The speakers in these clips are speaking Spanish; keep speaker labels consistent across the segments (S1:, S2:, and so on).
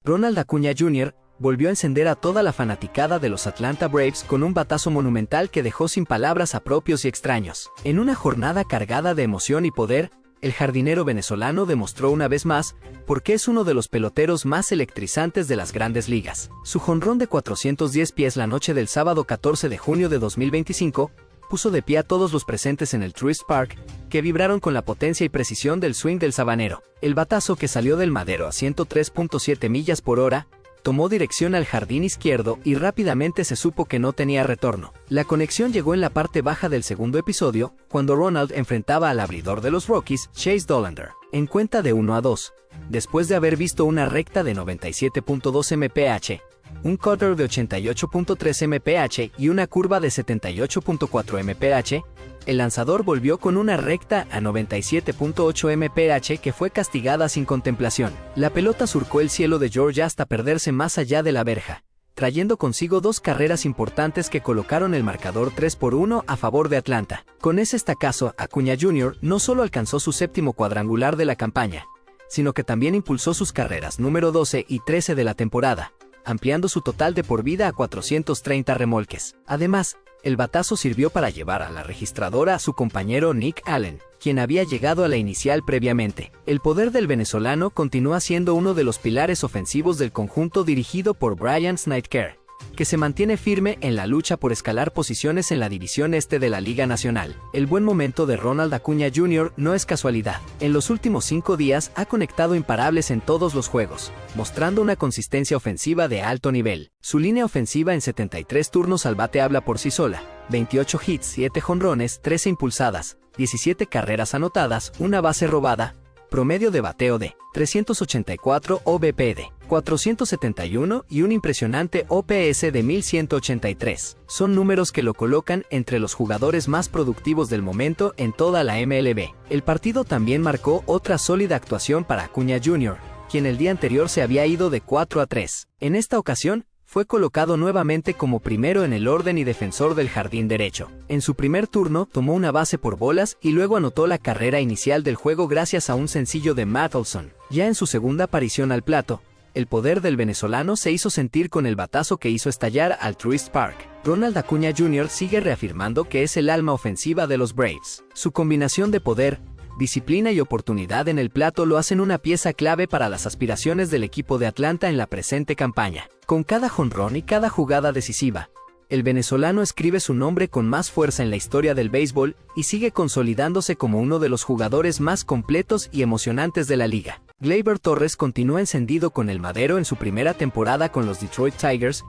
S1: Ronald Acuña Jr. volvió a encender a toda la fanaticada de los Atlanta Braves con un batazo monumental que dejó sin palabras a propios y extraños. En una jornada cargada de emoción y poder, el jardinero venezolano demostró una vez más por qué es uno de los peloteros más electrizantes de las grandes ligas. Su jonrón de 410 pies la noche del sábado 14 de junio de 2025 puso de pie a todos los presentes en el Truist Park, que vibraron con la potencia y precisión del swing del sabanero. El batazo, que salió del madero a 103.7 millas por hora, tomó dirección al jardín izquierdo y rápidamente se supo que no tenía retorno. La conexión llegó en la parte baja del segundo episodio, cuando Ronald enfrentaba al abridor de los Rockies, Chase Dollander, en cuenta de 1-2, después de haber visto una recta de 97.2 mph, un cutter de 88.3 mph y una curva de 78.4 mph, el lanzador volvió con una recta a 97.8 mph que fue castigada sin contemplación. La pelota surcó el cielo de Georgia hasta perderse más allá de la verja, trayendo consigo dos carreras importantes que colocaron el marcador 3-1 a favor de Atlanta. Con ese estacazo, Acuña Jr. no solo alcanzó su séptimo cuadrangular de la campaña, sino que también impulsó sus carreras número 12 y 13 de la temporada, ampliando su total de por vida a 430 remolques. Además, el batazo sirvió para llevar a la registradora a su compañero Nick Allen, quien había llegado a la inicial previamente. El poder del venezolano continúa siendo uno de los pilares ofensivos del conjunto dirigido por Brian Snitker, que se mantiene firme en la lucha por escalar posiciones en la división este de la Liga Nacional. El buen momento de Ronald Acuña Jr. no es casualidad. En los últimos 5 días ha conectado imparables en todos los juegos, mostrando una consistencia ofensiva de alto nivel. Su línea ofensiva en 73 turnos al bate habla por sí sola: 28 hits, 7 jonrones, 13 impulsadas, 17 carreras anotadas, una base robada, promedio de bateo de 384 OBP de 471 y un impresionante OPS de 1183. Son números que lo colocan entre los jugadores más productivos del momento en toda la MLB. El partido también marcó otra sólida actuación para Acuña Jr., quien el día anterior se había ido de 4-3. En esta ocasión, fue colocado nuevamente como primero en el orden y defensor del jardín derecho. En su primer turno, tomó una base por bolas y luego anotó la carrera inicial del juego gracias a un sencillo de Matt Olson. Ya en su segunda aparición al plato, el poder del venezolano se hizo sentir con el batazo que hizo estallar al Truist Park. Ronald Acuña Jr. sigue reafirmando que es el alma ofensiva de los Braves. Su combinación de poder, disciplina y oportunidad en el plato lo hacen una pieza clave para las aspiraciones del equipo de Atlanta en la presente campaña. Con cada jonrón y cada jugada decisiva, el venezolano escribe su nombre con más fuerza en la historia del béisbol y sigue consolidándose como uno de los jugadores más completos y emocionantes de la liga. Gleyber Torres continúa encendido con el madero en su primera temporada con los Detroit Tigers,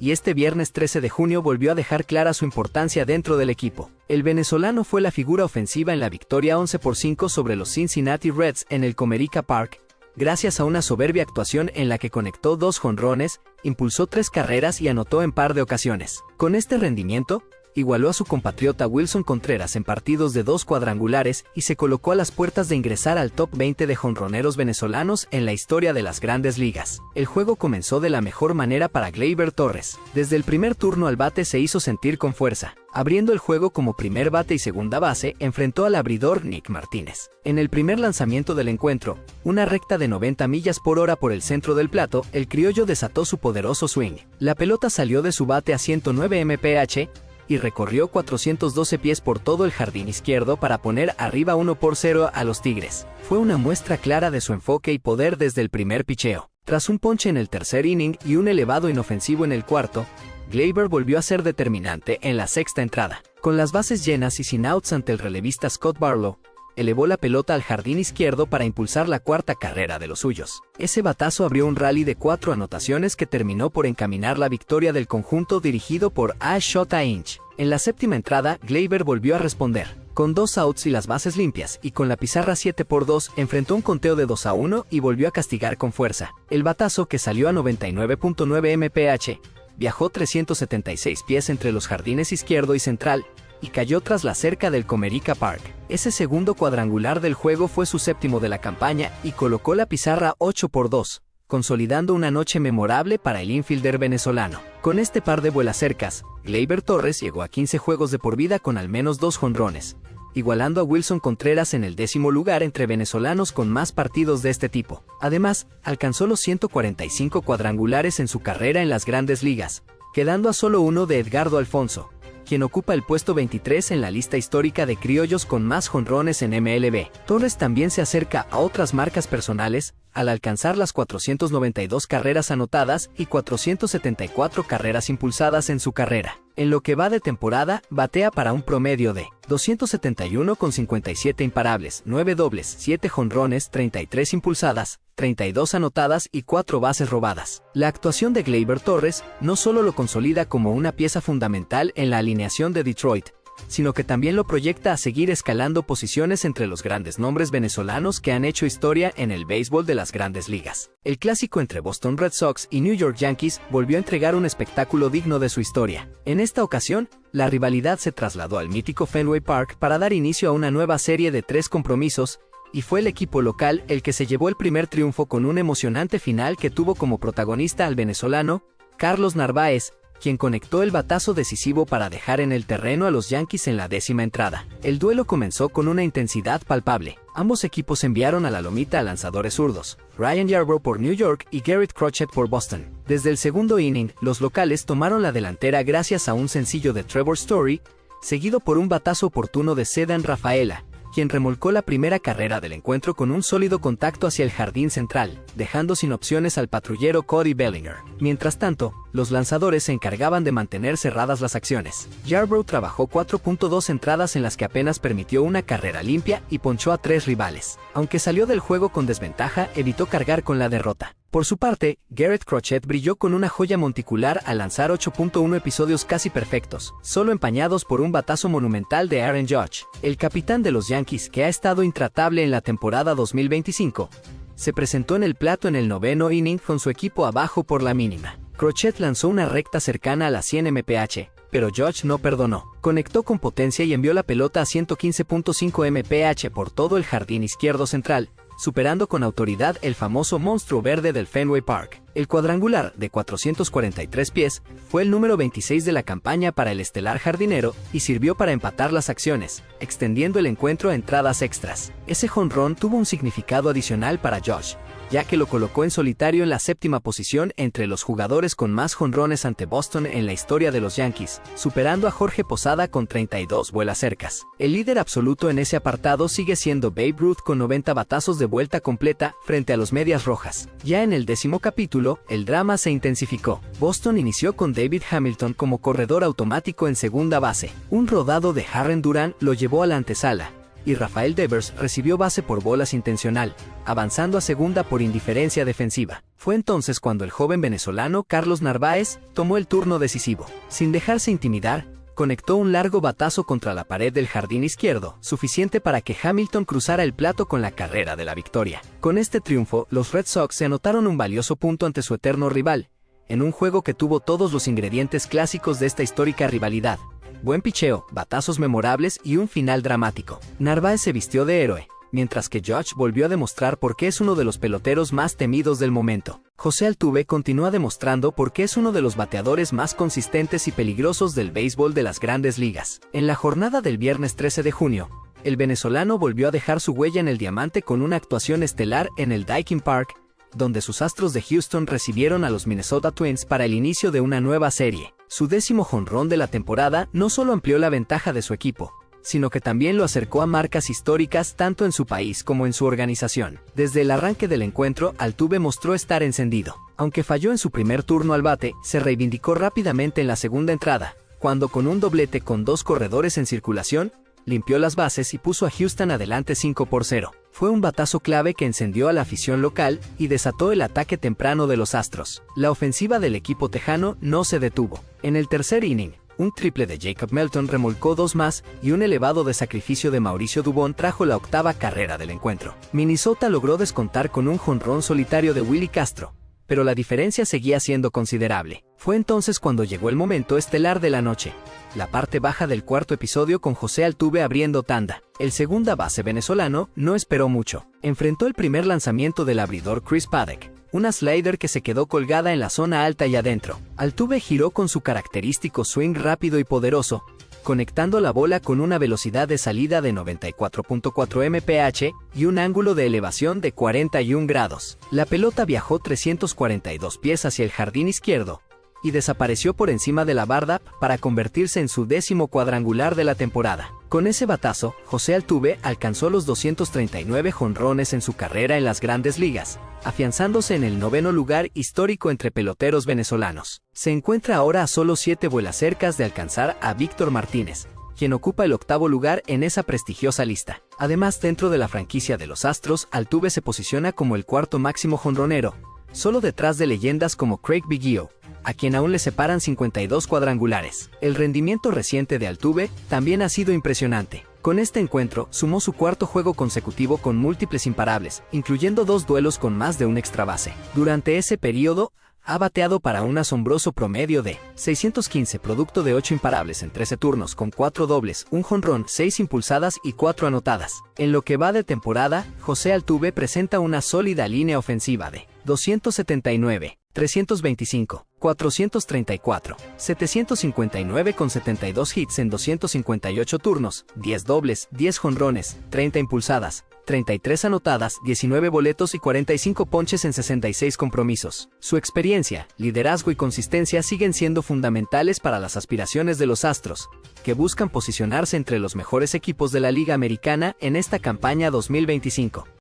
S1: y este viernes 13 de junio volvió a dejar clara su importancia dentro del equipo. El venezolano fue la figura ofensiva en la victoria 11-5 sobre los Cincinnati Reds en el Comerica Park, gracias a una soberbia actuación en la que conectó 2 jonrones, impulsó 3 carreras y anotó en par de ocasiones. Con este rendimiento, igualó a su compatriota Wilson Contreras en partidos de 2 cuadrangulares y se colocó a las puertas de ingresar al top 20 de jonroneros venezolanos en la historia de las grandes ligas. El juego comenzó de la mejor manera para Gleyber Torres. Desde el primer turno al bate se hizo sentir con fuerza. Abriendo el juego como primer bate y segunda base, enfrentó al abridor Nick Martínez. En el primer lanzamiento del encuentro, una recta de 90 millas por hora por el centro del plato, el criollo desató su poderoso swing. La pelota salió de su bate a 109 mph, y recorrió 412 pies por todo el jardín izquierdo para poner arriba 1-0 a los Tigres. Fue una muestra clara de su enfoque y poder desde el primer picheo. Tras un ponche en el tercer inning y un elevado inofensivo en el cuarto, Gleyber volvió a ser determinante en la sexta entrada. Con las bases llenas y sin outs ante el relevista Scott Barlow, elevó la pelota al jardín izquierdo para impulsar la cuarta carrera de los suyos. Ese batazo abrió un rally de 4 anotaciones que terminó por encaminar la victoria del conjunto dirigido por Ash Shota Inch. En la séptima entrada, Gleyber volvió a responder. Con 2 outs y las bases limpias, y con la pizarra 7-2, enfrentó un conteo de 2-1 y volvió a castigar con fuerza. El batazo, que salió a 99.9 mph, viajó 376 pies entre los jardines izquierdo y central, y cayó tras la cerca del Comerica Park. Ese segundo cuadrangular del juego fue su séptimo de la campaña y colocó la pizarra 8-2, consolidando una noche memorable para el infielder venezolano. Con este par de vuelacercas, Gleyber Torres llegó a 15 juegos de por vida con al menos 2 jonrones, igualando a Wilson Contreras en el 10º lugar entre venezolanos con más partidos de este tipo. Además, alcanzó los 145 cuadrangulares en su carrera en las Grandes Ligas, quedando a solo uno de Edgardo Alfonso, quien ocupa el puesto 23 en la lista histórica de criollos con más jonrones en MLB. Torres también se acerca a otras marcas personales, al alcanzar las 492 carreras anotadas y 474 carreras impulsadas en su carrera. En lo que va de temporada, batea para un promedio de 271 con 57 imparables, 9 dobles, 7 jonrones, 33 impulsadas, 32 anotadas y 4 bases robadas. La actuación de Gleyber Torres no solo lo consolida como una pieza fundamental en la alineación de Detroit, sino que también lo proyecta a seguir escalando posiciones entre los grandes nombres venezolanos que han hecho historia en el béisbol de las Grandes Ligas. El clásico entre Boston Red Sox y New York Yankees volvió a entregar un espectáculo digno de su historia. En esta ocasión, la rivalidad se trasladó al mítico Fenway Park para dar inicio a una nueva serie de 3 compromisos, y fue el equipo local el que se llevó el primer triunfo con un emocionante final que tuvo como protagonista al venezolano Carlos Narváez, quien conectó el batazo decisivo para dejar en el terreno a los Yankees en la 10ª entrada. El duelo comenzó con una intensidad palpable. Ambos equipos enviaron a la lomita a lanzadores zurdos, Ryan Yarbrough por New York y Garrett Crochet por Boston. Desde el segundo inning, los locales tomaron la delantera gracias a un sencillo de Trevor Story, seguido por un batazo oportuno de Ceddanne Rafaela, quien remolcó la primera carrera del encuentro con un sólido contacto hacia el jardín central, dejando sin opciones al patrullero Cody Bellinger. Mientras tanto, los lanzadores se encargaban de mantener cerradas las acciones. Yarbrough trabajó 4.2 entradas en las que apenas permitió una carrera limpia y ponchó a 3 rivales. Aunque salió del juego con desventaja, evitó cargar con la derrota. Por su parte, Garrett Crochet brilló con una joya monticular al lanzar 8.1 episodios casi perfectos, solo empañados por un batazo monumental de Aaron Judge. El capitán de los Yankees, que ha estado intratable en la temporada 2025, se presentó en el plato en el 9º inning con su equipo abajo por la mínima. Crochet lanzó una recta cercana a las 100 mph, pero Judge no perdonó. Conectó con potencia y envió la pelota a 115.5 mph por todo el jardín izquierdo central, superando con autoridad el famoso monstruo verde del Fenway Park. El cuadrangular, de 443 pies, fue el número 26 de la campaña para el estelar jardinero y sirvió para empatar las acciones, extendiendo el encuentro a entradas extras. Ese jonrón tuvo un significado adicional para Josh, ya que lo colocó en solitario en la 7ª posición entre los jugadores con más jonrones ante Boston en la historia de los Yankees, superando a Jorge Posada con 32 vuelas cercas. El líder absoluto en ese apartado sigue siendo Babe Ruth con 90 batazos de vuelta completa frente a los Medias Rojas. Ya en el 10º capítulo, el drama se intensificó. Boston inició con David Hamilton como corredor automático en segunda base. Un rodado de Jarren Duran lo llevó a la antesala, y Rafael Devers recibió base por bolas intencional, avanzando a segunda por indiferencia defensiva. Fue entonces cuando el joven venezolano Carlos Narváez tomó el turno decisivo. Sin dejarse intimidar, conectó un largo batazo contra la pared del jardín izquierdo, suficiente para que Hamilton cruzara el plato con la carrera de la victoria. Con este triunfo, los Red Sox se anotaron un valioso punto ante su eterno rival, en un juego que tuvo todos los ingredientes clásicos de esta histórica rivalidad: buen picheo, batazos memorables y un final dramático. Narváez se vistió de héroe, mientras que Judge volvió a demostrar por qué es uno de los peloteros más temidos del momento. José Altuve continúa demostrando por qué es uno de los bateadores más consistentes y peligrosos del béisbol de las Grandes Ligas. En la jornada del viernes 13 de junio, el venezolano volvió a dejar su huella en el diamante con una actuación estelar en el Daikin Park, donde sus Astros de Houston recibieron a los Minnesota Twins para el inicio de una nueva serie. Su 10º jonrón de la temporada no solo amplió la ventaja de su equipo, sino que también lo acercó a marcas históricas tanto en su país como en su organización. Desde el arranque del encuentro, Altuve mostró estar encendido. Aunque falló en su primer turno al bate, se reivindicó rápidamente en la segunda entrada, cuando con un doblete con 2 corredores en circulación, limpió las bases y puso a Houston adelante 5-0. Fue un batazo clave que encendió a la afición local y desató el ataque temprano de los Astros. La ofensiva del equipo tejano no se detuvo. En el tercer inning, un triple de Jacob Melton remolcó 2 más y un elevado de sacrificio de Mauricio Dubón trajo la 8ª carrera del encuentro. Minnesota logró descontar con un jonrón solitario de Willy Castro, pero la diferencia seguía siendo considerable. Fue entonces cuando llegó el momento estelar de la noche, la parte baja del 4º episodio con José Altuve abriendo tanda. El segunda base venezolano no esperó mucho. Enfrentó el primer lanzamiento del abridor Chris Paddock, una slider que se quedó colgada en la zona alta y adentro. Altuve giró con su característico swing rápido y poderoso, conectando la bola con una velocidad de salida de 94.4 mph y un ángulo de elevación de 41 grados. La pelota viajó 342 pies hacia el jardín izquierdo y desapareció por encima de la barda para convertirse en su 10º cuadrangular de la temporada. Con ese batazo, José Altuve alcanzó los 239 jonrones en su carrera en las Grandes Ligas, afianzándose en el 9º lugar histórico entre peloteros venezolanos. Se encuentra ahora a solo 7 vuelas cercas de alcanzar a Víctor Martínez, quien ocupa el 8º lugar en esa prestigiosa lista. Además, dentro de la franquicia de los Astros, Altuve se posiciona como el 4º máximo jonronero, solo detrás de leyendas como Craig Biggio, a quien aún le separan 52 cuadrangulares. El rendimiento reciente de Altuve también ha sido impresionante. Con este encuentro, sumó su 4º juego consecutivo con múltiples imparables, incluyendo 2 duelos con más de un extra base. Durante ese periodo, ha bateado para un asombroso promedio de 615 producto de 8 imparables en 13 turnos con 4 dobles, un jonrón, 6 impulsadas y 4 anotadas. En lo que va de temporada, José Altuve presenta una sólida línea ofensiva de 279, 325, 434, 759 con 72 hits en 258 turnos, 10 dobles, 10 jonrones, 30 impulsadas, 33 anotadas, 19 boletos y 45 ponches en 66 compromisos. Su experiencia, liderazgo y consistencia siguen siendo fundamentales para las aspiraciones de los Astros, que buscan posicionarse entre los mejores equipos de la Liga Americana en esta campaña 2025.